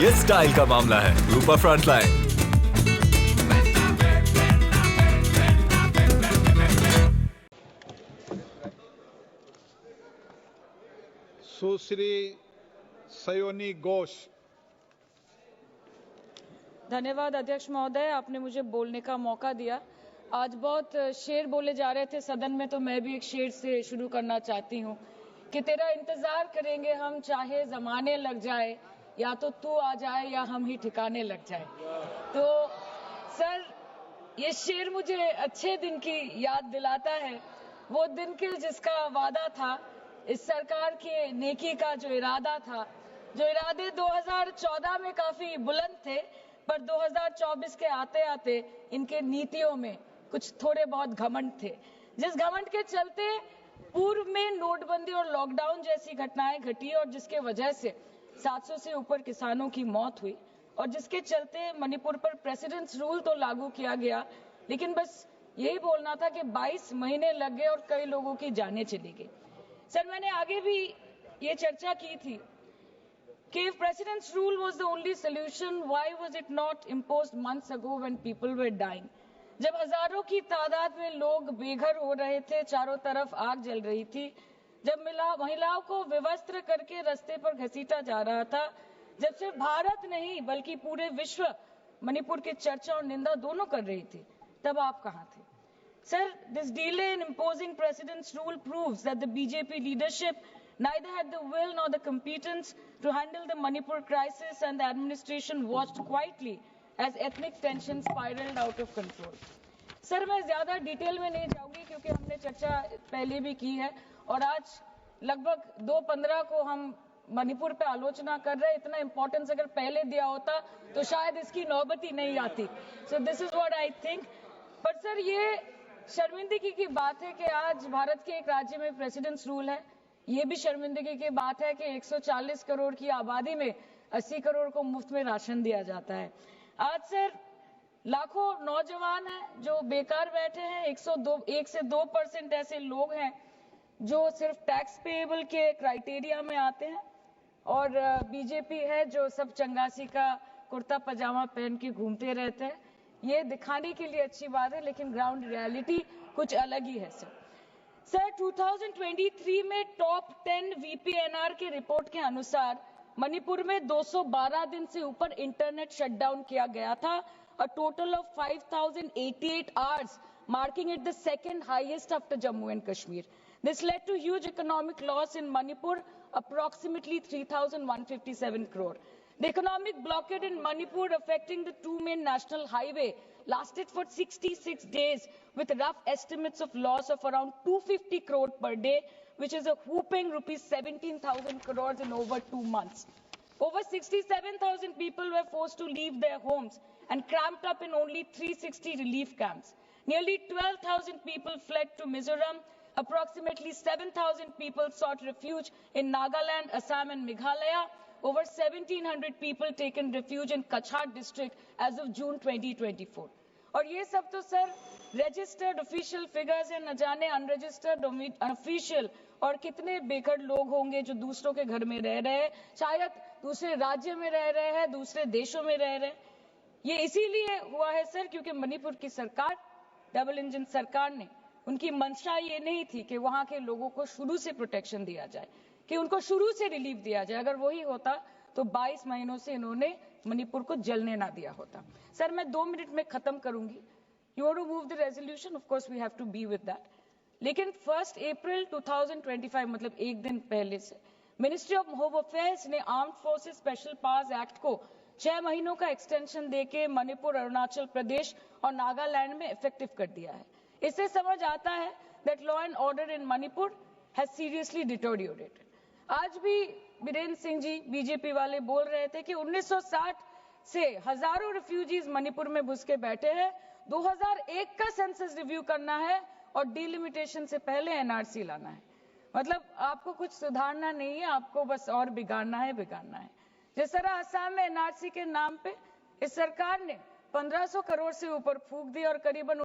ये स्टाइल का मामला है। रूपा फ्रंटलाइन। सुश्री सयोनी घोष। धन्यवाद अध्यक्ष महोदय, आपने मुझे बोलने का मौका दिया। आज बहुत शेर बोले जा रहे थे सदन में, तो मैं भी एक शेर से शुरू करना चाहती हूँ कि तेरा इंतजार करेंगे हम, चाहे जमाने लग जाए, या तो तू आ जाए या हम ही ठिकाने लग जाए। तो सर, ये शेर मुझे अच्छे दिन की याद दिलाता है, वो दिन के जिसका वादा था, इस सरकार के नेकी का जो इरादा था, जो इरादे 2014 में काफी बुलंद थे, पर 2024 के आते आते इनके नीतियों में कुछ थोड़े बहुत घमंड थे, जिस घमंड के चलते पूर्व में नोटबंदी और लॉकडाउन जैसी घटनाएं घटी और जिसके वजह से 700 से ऊपर किसानों की मौत हुई, और जिसके चलते मणिपुर पर प्रेसिडेंट्स रूल तो लागू किया गया, लेकिन बस यही बोलना था कि 22 महीने लग गए और कई लोगों की जानें चली गई। सर, मैंने आगे भी ये चर्चा की थी कि if president's rule was the only solution, why was it not imposed months ago when people were dying? जब हजारों की तादाद में लोग बेघर हो रहे थे, चारों तरफ आग जल रही थी, जब महिलाओं को विवस्त्र करके रास्ते पर घसीटा जा रहा था, जब सिर्फ भारत नहीं बल्कि पूरे विश्व मणिपुर की चर्चा और निंदा दोनों कर रही थी, तब आप कहां थे? Sir, this delay in imposing president's rule proves that the BJP leadership neither had the will nor the competence to handle the Manipur crisis, and the administration watched quietly as ethnic tensions spiraled out of control. Sir, मैं ज्यादा detail में नहीं जाऊंगी क्योंकि हमने चर्चा पहले भी की है, और आज लगभग 2:15 को हम मणिपुर पे आलोचना कर रहे हैं। इतना इंपॉर्टेंस अगर पहले दिया होता तो शायद इसकी नौबत ही नहीं आती। So this is what I think. पर सर, ये शर्मिंदगी की बात है कि आज भारत के एक राज्य में प्रेसिडेंट्स रूल है। ये भी शर्मिंदगी की बात है कि 140 करोड़ की आबादी में 80 करोड़ को मुफ्त में राशन दिया जाता है। आज सर, लाखों नौजवान हैं जो बेकार बैठे हैं। 1 से 2% ऐसे लोग हैं जो सिर्फ टैक्स पेएबल के क्राइटेरिया में आते हैं, और बीजेपी है जो सब चंगासी का कुर्ता पजामा पहन के घूमते रहते हैं। ये दिखाने के लिए अच्छी बात है, लेकिन ग्राउंड रियलिटी कुछ अलग ही है। सर 2023 में टॉप 10 वीपीएनआर के रिपोर्ट के अनुसार मणिपुर में 212 दिन से ऊपर इंटरनेट शटडाउन किया गया था, a total of 5088 hours, marking it the second highest after Jammu and Kashmir. This led to huge economic loss in Manipur, approximately 3,157 crore. The economic blockade in Manipur, affecting the two main national highway, lasted for 66 days, with rough estimates of loss of around 250 crore per day, which is a whooping rupees 17,000 crores in over 2 months. Over 67,000 people were forced to leave their homes and cramped up in only 360 relief camps. Nearly 12,000 people fled to Mizoram. Approximately 7,000 people sought refuge in Nagaland, Assam and Meghalaya. Over 1,700 people taken refuge in Kachhar district as of June 2024. और ये सब तो sir registered official figures है, न जाने unregistered official और कितने बेघर लोग होंगे जो दूसरों के घर में रह रहे हैं, शायद दूसरे राज्य में रह रहे हैं, दूसरे देशों में रह रहे हैं। ये इसीलिए हुआ है सर क्योंकि मणिपुर की सरकार, डबल इंजन सरकार ने, उनकी मंशा ये नहीं थी कि वहां के लोगों को शुरू से प्रोटेक्शन दिया जाए, कि उनको शुरू से रिलीफ दिया जाए। अगर वही होता तो 22 महीनों से इन्होंने मणिपुर को जलने ना दिया होता। सर, मैं 2 मिनट में खत्म करूंगी। You want to move the resolution, of course we have to be with that. लेकिन 1 अप्रैल 2025, मतलब एक दिन पहले से, मिनिस्ट्री ऑफ होम अफेयर्स ने armed forces special powers act को 6 महीनों का एक्सटेंशन देके मणिपुर, अरुणाचल प्रदेश और नागालैंड में इफेक्टिव कर दिया है। इससे समझ आता है that law and order in Manipur has seriously deteriorated. आज भी बीरेन्द्र सिंह जी बीजेपी वाले बोल रहे थे कि 1960 से हजारों रिफ्यूजीज मणिपुर में घुस के बैठे हैं। 2001 का सेंसस रिव्यू करना है और डिलिमिटेशन से पहले एनआरसी लाना है। मतलब आपको कुछ सुधारना नहीं है, आपको बस और बिगाड़ना है। जिस तरह असम में एनआरसी के नाम पे इस सरकार ने 1500 करोड़ से ऊपर फूंक दी और करीबन